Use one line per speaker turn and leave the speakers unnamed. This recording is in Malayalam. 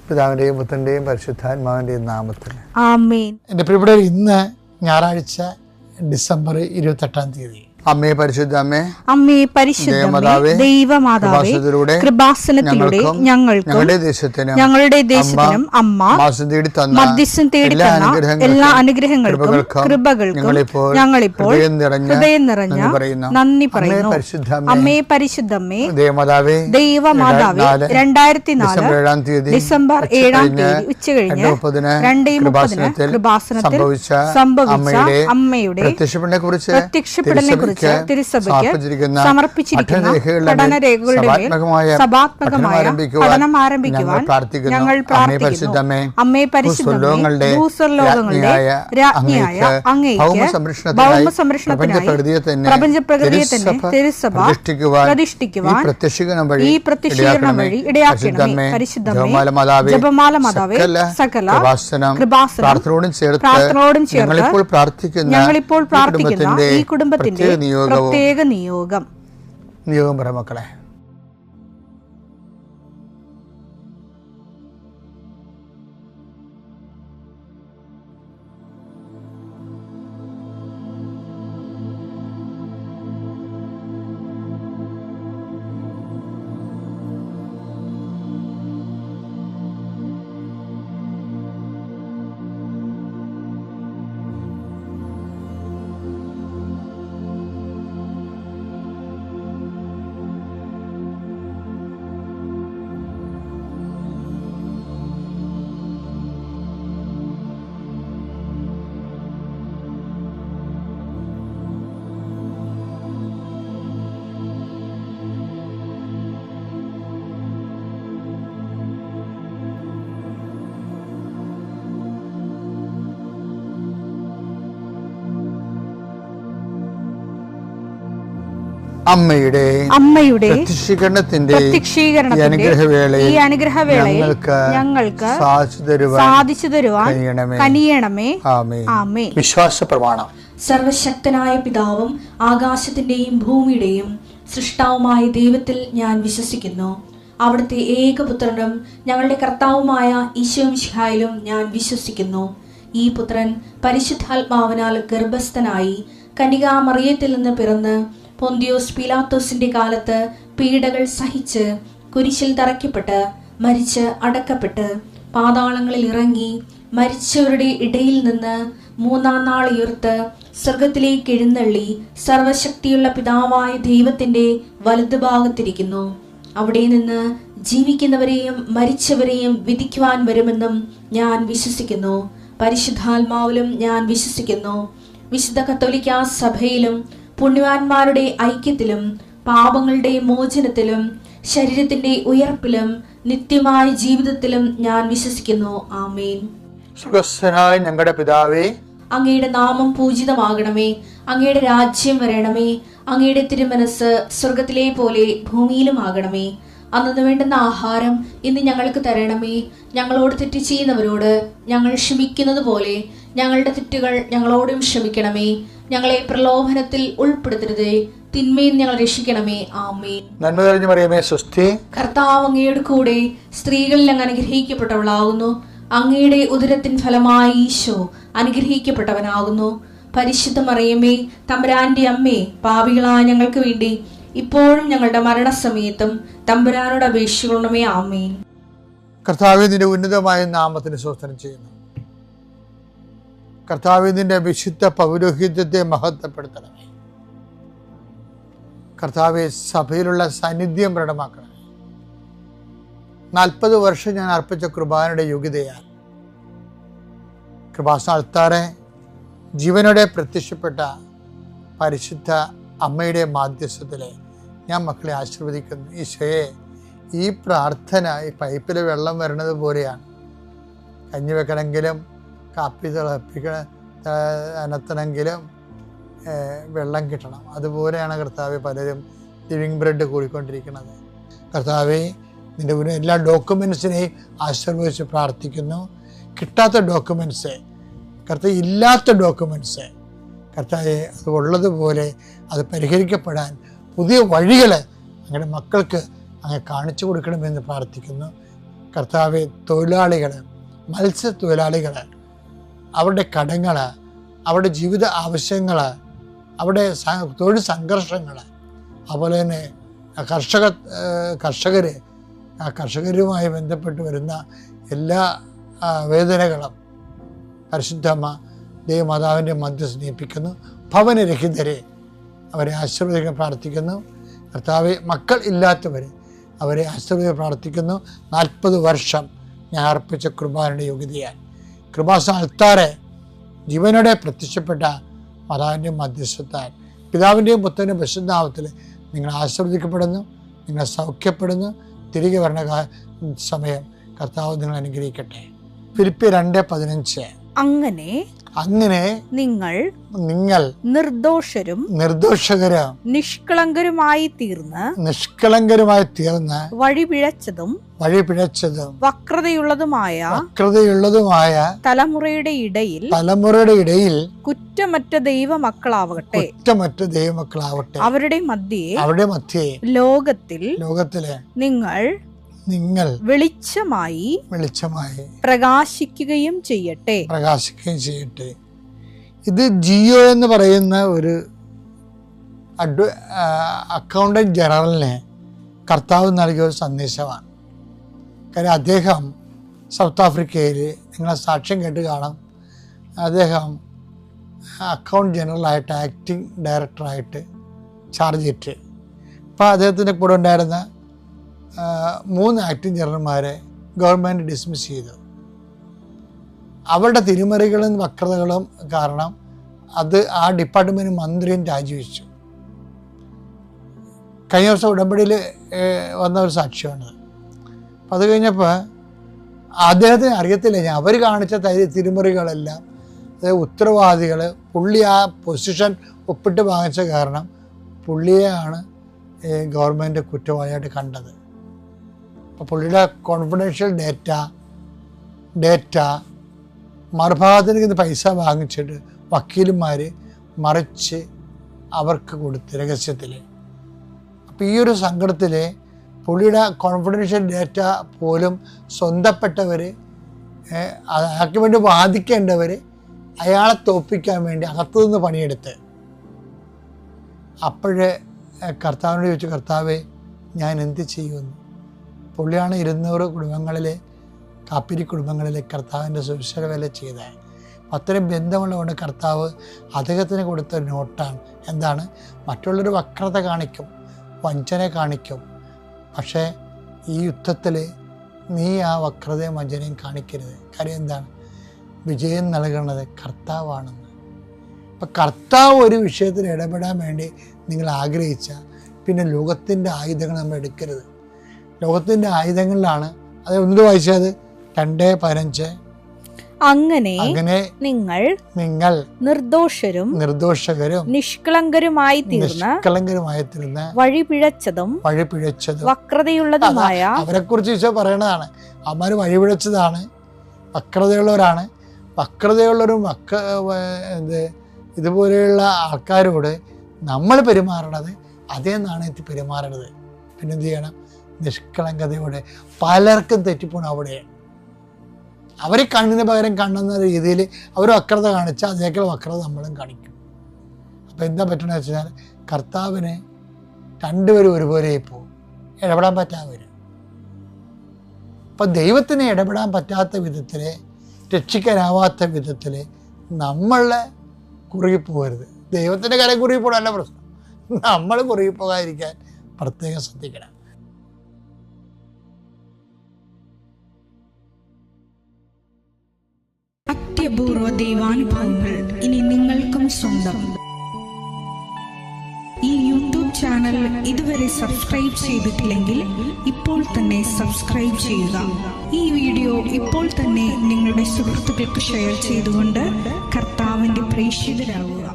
പിതാവിൻ്റെയും പുത്രൻ്റെയും പരിശുദ്ധാത്മാവിൻ്റെയും നാമത്തിൽ
ആമേൻ.
എൻ്റെ പ്രിയപ്പെട്ടവർ, ഇന്ന് ഞായറാഴ്ച ഡിസംബർ 28
അമ്മേ പരിശുദ്ധ അമ്മേ,
അമ്മേ പരിശുദ്ധമേ, ദൈവമാതാവേ, കൃപാസനത്തിലൂടെ ഞങ്ങൾക്കും ഞങ്ങളുടെ ദേശത്തിനും അമ്മ മധ്യസ്ഥം തേടി തന്ന എല്ലാ അനുഗ്രഹങ്ങൾക്കും കൃപകൾക്കും ഞങ്ങളിപ്പോൾ ഹൃദയം നിറഞ്ഞ നന്ദി പറയുന്നു. അമ്മേ പരിശുദ്ധമേ, ദൈവമാതാവേ, 2004 ഡിസംബർ 7 ഉച്ചകഴിഞ്ഞ് 2:30 കൃപാസനത്തിൽ സംഭവിച്ച അമ്മയുടെ പ്രത്യക്ഷപ്പെടലിനെ കുറിച്ച് തിരുസഭയ്ക്ക് സമർപ്പിച്ചിരിക്കുന്ന പഠനരേഖകളുടെ മേൽ സഭാത്മകമായ പഠനം ആരംഭിക്കുവാൻ ഞങ്ങൾ പ്രാർത്ഥിക്കുന്നു. അമ്മേ പരിശുദ്ധമേ, ഭൂസ്വർലോകങ്ങളുടെ രാജ്ഞിയായ അങ്ങേയ്ക്ക് ഭൗമസംരക്ഷണത്തിനായി പ്രപഞ്ചപ്രകൃതിയെ തന്നെ തിരുസഭ പ്രതിഷ്ഠിക്കുവാൻ ഈ പ്രത്യക്ഷീകരണം വഴി ഇടയാക്കണമേ. പരിശുദ്ധമേ, ജപമാല മാതാവേ, സകല കൃപാസനം പ്രാർത്ഥനയോടും ചേർത്ത് ഞങ്ങളിപ്പോൾ പ്രാർത്ഥിക്കുന്ന ഈ കുടുംബത്തിന്റെ പ്രത്യേക നിയോഗം
പറ മക്കളെ. അമ്മയുടെ പ്രത്യക്ഷീകരണത്തിന്റെ ഈ അനുഗ്രഹവേളയിൽ ഞങ്ങൾക്ക് സാധിച്ചു തരുവാൻ കനിയണമേ. ആമേൻ. വിശ്വാസ പ്രമാണം.
സർവശക്തനായ പിതാവും ആകാശത്തിന്റെയും ഭൂമിയുടെയും സൃഷ്ടാവുമായ ദൈവത്തിൽ ഞാൻ വിശ്വസിക്കുന്നു. അവിടുത്തെ ഏകപുത്രനും ഞങ്ങളുടെ കർത്താവുമായ ഈശോമിശിഹായിലും ഞാൻ വിശ്വസിക്കുന്നു. ഈ പുത്രൻ പരിശുദ്ധാത്മാവിനാൽ ഗർഭസ്ഥനായി കന്യകാമറിയത്തിൽ നിന്ന് പിറന്ന് പൊന്തിയോസ് പീലാത്തോസിന്റെ കാലത്ത് പീഡകൾ സഹിച്ച് കുരിശിൽ തറയ്ക്കപ്പെട്ട് മരിച്ച് അടക്കപ്പെട്ട് പാതാളങ്ങളിൽ ഇറങ്ങി മരിച്ചവരുടെ ഇടയിൽ നിന്ന് 3-ാം നാൾ ഉയർത്ത് സ്വർഗത്തിലേക്ക് എഴുന്നള്ളി സർവശക്തിയുള്ള പിതാവായ ദൈവത്തിന്റെ വലതുഭാഗത്തിരിക്കുന്നു. അവിടെ നിന്ന് ജീവിക്കുന്നവരെയും മരിച്ചവരെയും വിധിക്കുവാൻ വരുമെന്നും ഞാൻ വിശ്വസിക്കുന്നു. പരിശുദ്ധാത്മാവിലും ഞാൻ വിശ്വസിക്കുന്നു. വിശുദ്ധ കത്തോലിക്കാ സഭയിലും പുണ്യവാന്മാരുടെ ഐക്യത്തിലും പാപങ്ങളുടെ മോചനത്തിലും ശരീരത്തിന്റെ ഉയർപ്പിലും നിത്യമായ ജീവിതത്തിലും ഞാൻ വിശ്വസിക്കുന്നു. ആമേൻ.
സുഖസ്ഥനായ ഞങ്ങളുടെ പിതാവേ,
അങ്ങയുടെ നാമം പൂജിതമാകണമേ. അങ്ങയുടെ രാജ്യം വരണമേ. അങ്ങയുടെ തിരുമനസ് സ്വർഗത്തിലെ പോലെ ഭൂമിയിലും ആകണമേ. അന്നു വേണ്ടുന്ന ആഹാരം ഇന്ന് ഞങ്ങൾക്ക് തരണമേ. ഞങ്ങളോട് തെറ്റ് ചെയ്യുന്നവരോട് ഞങ്ങൾ ക്ഷമിക്കുന്നത് പോലെ ഞങ്ങളുടെ തെറ്റുകൾ ഞങ്ങളോടും ക്ഷമിക്കണമേ. ഞങ്ങളെ പ്രലോഭനത്തിൽ ഉൾപ്പെടുത്തരുതേ, തിന്മയിൽ ഞങ്ങൾ രക്ഷിക്കണമേ. ആമേൻ.
നന്മ നിറഞ്ഞ മറിയമേ, സ്വസ്തി.
കർത്താവ് അങ്ങയുടെ കൂടെ സ്ത്രീകളിൽ അങ്ങ് അനുഗ്രഹിക്കപ്പെട്ടവളാകുന്നു. അങ്ങയുടെ ഉദരത്തിൻ ഫലമായി ഈശോ അനുഗ്രഹിക്കപ്പെട്ടവനാകുന്നു. പരിശുദ്ധ മറിയമേ, തമ്പുരാന്റെ അമ്മേ, പാപികളായ ഞങ്ങൾക്ക് വേണ്ടി ഇപ്പോഴും ഞങ്ങളുടെ മരണസമയത്തും തമ്പുരാനോട് അപേക്ഷിക്കണമേ. ആമേൻ.
കർത്താവേ, നിന്റെ ഉന്നതമായ നാമത്തിന് സ്തോത്രം ചെയ്യുന്നു. കർത്താവേ, നിന്റെ വിശുദ്ധ പൗരോഹിത്യത്തെ മഹത്വപ്പെടുത്തണമേ. കർത്താവെ, സഭയിലുള്ള സാന്നിധ്യം പ്രകടമാക്കണമേ. 40 വർഷം ഞാൻ അർപ്പിച്ച കൃപാനയുടെ യോഗ്യതയാൽ കൃപാസ്ഥാനത്താറെ ജീവനോടെ പ്രത്യക്ഷപ്പെട്ട പരിശുദ്ധ അമ്മയുടെ മാധ്യസ്ഥത്തിലെ ഞാൻ മക്കളെ ആശീർവദിക്കുന്നു. ഈശോയെ, ഈ പ്രാർത്ഥന ഈ പൈപ്പിൽ വെള്ളം വരുന്നത് പോലെയാണ്. കഞ്ഞി വെക്കണമെങ്കിലും കാപ്പി അനത്തണമെങ്കിലും വെള്ളം കിട്ടണം. അതുപോലെയാണ് കർത്താവെ പലരും ലിവിങ് ബ്രെഡ് കൂടിക്കൊണ്ടിരിക്കുന്നത്. കർത്താവെ, നിൻ്റെ എല്ലാ ഡോക്യുമെൻസിനെയും ആശീർവദിച്ച് പ്രാർത്ഥിക്കുന്നു. കിട്ടാത്ത ഡോക്യുമെൻറ്റ്സ്, കർത്താവ് ഇല്ലാത്ത ഡോക്യുമെൻറ്റ്സ്, കർത്താവെ അത് ഉള്ളതുപോലെ അത് പരിഹരിക്കപ്പെടാൻ പുതിയ വഴികൾ അങ്ങനെ മക്കൾക്ക് അങ്ങ് കാണിച്ചു കൊടുക്കണമെന്ന് പ്രാർത്ഥിക്കുന്നു. കർത്താവെ, തൊഴിലാളികൾ, മത്സ്യത്തൊഴിലാളികൾ, അവരുടെ കടങ്ങൾ, അവരുടെ ജീവിത ആവശ്യങ്ങൾ, അവരുടെ തൊഴിൽ സംഘർഷങ്ങൾ, അതുപോലെ തന്നെ കർഷകരുമായി ബന്ധപ്പെട്ട് വരുന്ന എല്ലാ വേദനകളും പരിശുദ്ധമ്മ ദൈവമാതാവിൻ്റെ മധ്യസ്ഥ നീപ്പിക്കുന്നു. ഭവനരഹിതരെ അവരെ ആശീർവദിക്കാൻ പ്രാർത്ഥിക്കുന്നു. കർത്താവെ, മക്കൾ ഇല്ലാത്തവർ അവരെ ആശീർവദിക്കാൻ പ്രാർത്ഥിക്കുന്നു. 40 വർഷം ഞാൻ അർപ്പിച്ച കുർബാനയുടെ യോഗ്യതയാൽ കൃപാസന അൾത്താറെ ജീവനോടെ പ്രത്യക്ഷപ്പെട്ട മാതാവിൻ്റെ മധ്യസ്ഥത്താൽ പിതാവിൻ്റെയും പുത്രൻ്റെയും പരിശുദ്ധനാമത്തിൽ നിങ്ങൾ ആശീർവദിക്കപ്പെടുന്നു, നിങ്ങൾ സൗഖ്യപ്പെടുന്നു. തിരികെ വരണ സമയം കർത്താവ് നിങ്ങൾ അനുഗ്രഹിക്കട്ടെ. ഫിലിപ്പിയർ 2:15. അങ്ങനെ നിങ്ങൾ നിർദോഷകരും നിഷ്കളങ്കരുമായി തീർന്ന് വഴിപിഴച്ചതും വക്രതയുള്ളതുമായ തലമുറയുടെ ഇടയിൽ കുറ്റമറ്റ ദൈവമക്കളാവട്ടെ. അവരുടെ മധ്യേ ലോകത്തിലെ നിങ്ങൾ വെളിച്ചമായി പ്രകാശിക്കുകയും ചെയ്യട്ടെ. ഇത് ജിയോ എന്ന് പറയുന്ന ഒരു അക്കൗണ്ടന്റ് ജനറലിന് കർത്താവ് നൽകിയ ഒരു സന്ദേശമാണ്. കാര്യം അദ്ദേഹം സൗത്ത് ആഫ്രിക്കയിൽ, നിങ്ങളെ സാക്ഷ്യം കേട്ട് കാണാം, അദ്ദേഹം അക്കൗണ്ട് ജനറലായിട്ട്, ആക്ടിങ് ഡയറക്ടറായിട്ട് ചാർജ് ചെയ്തിട്ട് അപ്പോൾ അദ്ദേഹത്തിൻ്റെ കൂടെ ഉണ്ടായിരുന്ന 3 ആക്ടിങ് ജനറൽമാരെ ഗവൺമെൻറ് ഡിസ്മിസ് ചെയ്തു. അവരുടെ തിരിമറികളും വക്രതകളും കാരണം ആ ഡിപ്പാർട്ട്മെൻറ്റ് മന്ത്രിയും രാജിവെച്ചു. കഴിഞ്ഞ ദിവസം ഉടമ്പടിയിൽ വന്ന ഒരു സാക്ഷ്യമാണ്. അപ്പം അത് കഴിഞ്ഞപ്പോൾ അദ്ദേഹത്തിന് അറിയത്തില്ല, അവർ കാണിച്ച തിരിമറികളെല്ലാം ഉത്തരവാദികൾ പുള്ളി ആ പൊസിഷൻ ഒപ്പിട്ട് വാങ്ങിച്ച കാരണം പുള്ളിയെയാണ് ഗവൺമെൻറ് കുറ്റവാളിയായിട്ട് കണ്ടത്. അപ്പോൾ പുള്ളിയുടെ കോൺഫിഡൻഷ്യൽ ഡേറ്റ മറുഭാഗത്തിന് പൈസ വാങ്ങിച്ചിട്ട് വക്കീലന്മാർ മറിച്ച് അവർക്ക് കൊടുത്ത് രഹസ്യത്തിൽ. അപ്പോൾ ഈ ഒരു സങ്കടത്തിൽ പുള്ളിയുടെ കോൺഫിഡൻഷ്യൽ ഡേറ്റ പോലും സ്വന്തപ്പെട്ടവർ, അയാൾക്ക് വേണ്ടി വാദിക്കേണ്ടവർ അയാളെ തോൽപ്പിക്കാൻ വേണ്ടി അകത്തുനിന്ന് പണിയെടുത്ത്. അപ്പോഴേ കർത്താവിനോട് ചോദിച്ചു, കർത്താവേ, ഞാൻ എന്ത് ചെയ്യുമെന്ന്. പുള്ളിയാണ് 200 കുടുംബങ്ങളിലെ, കാപ്പിരി കുടുംബങ്ങളിലെ കർത്താവിൻ്റെ സുവിശേഷ വേല ചെയ്തത്. അത്രയും ബന്ധമുള്ളതുകൊണ്ട് കർത്താവ് അദ്ദേഹത്തിന് കൊടുത്ത നോട്ടാണ്. എന്താണ്? മറ്റുള്ളൊരു വക്രത കാണിക്കും, വഞ്ചന കാണിക്കും, പക്ഷേ ഈ യുദ്ധത്തിൽ നീ ആ വക്രതയും വഞ്ചനയും കാണിക്കരുത്. കാര്യം എന്താണ്? വിജയം നൽകുന്നത് കർത്താവാണെന്ന്. അപ്പം കർത്താവ് ഒരു വിഷയത്തിൽ ഇടപെടാൻ വേണ്ടി നിങ്ങൾ ആഗ്രഹിച്ചാൽ പിന്നെ ലോകത്തിൻ്റെ ആയുധങ്ങൾ നമ്മൾ എടുക്കരുത്. ലോകത്തിൻ്റെ ആയുധങ്ങളിലാണ്, അത് ഒന്നിട്ട് വായിച്ചത് 2:15.
അങ്ങനെ നിങ്ങൾ നിർദോഷകരും നിഷ്കളങ്കരുമായി തീർന്ന് വഴിപിഴച്ചതും വക്രതയുള്ളതുമായ.
അവരെ കുറിച്ച് ഈശോ പറയണതാണ്, അവന്മാർ വഴിപിഴച്ചതാണ്, വക്രതയുള്ളവരാണ്. വക്രതയുള്ളവരും ഇതുപോലെയുള്ള ആൾക്കാരോട് നമ്മൾ പെരുമാറണത് അതേ നാണയത്തിൽ പെരുമാറരുത്. പിന്നെന്ത് ചെയ്യണം? നിഷ്കളങ്കതയോടെ. പലർക്കും തെറ്റിപ്പോണം അവിടെയാണ്. അവർ കണ്ണിന് പകരം കണ്ണെന്ന രീതിയിൽ അവർ വക്രത കാണിച്ചാൽ അതേക്കാൾ വക്രത നമ്മളും കാണിക്കും. അപ്പോൾ എന്താ പറ്റണമെന്ന് വെച്ചാൽ കർത്താവിന് രണ്ടുപേരും ഒരുപോലെ പോകും, ഇടപെടാൻ പറ്റാത്തവർ. അപ്പം ദൈവത്തിന് ഇടപെടാൻ പറ്റാത്ത വിധത്തിൽ, രക്ഷിക്കാനാവാത്ത വിധത്തിൽ നമ്മളെ കുറുകിപ്പോകരുത്. ദൈവത്തിൻ്റെ കാര്യം കുറുകിപ്പോകണമല്ല പ്രശ്നം, നമ്മൾ കുറുകിപ്പോകാതിരിക്കാൻ പ്രത്യേകം ശ്രദ്ധിക്കണം.
അത്യപൂർവ ദൈവാനുഭവങ്ങൾ ഇനി നിങ്ങൾക്കും സ്വന്തം. ഈ യൂട്യൂബ് ചാനൽ ഇതുവരെ സബ്സ്ക്രൈബ് ചെയ്തിട്ടില്ലെങ്കിൽ ഇപ്പോൾ തന്നെ സബ്സ്ക്രൈബ് ചെയ്യുക. ഈ വീഡിയോ ഇപ്പോൾ തന്നെ നിങ്ങളുടെ സുഹൃത്തുക്കൾക്ക് ഷെയർ ചെയ്തുകൊണ്ട് കർത്താവിന്റെ പ്രേക്ഷിതരാകുക.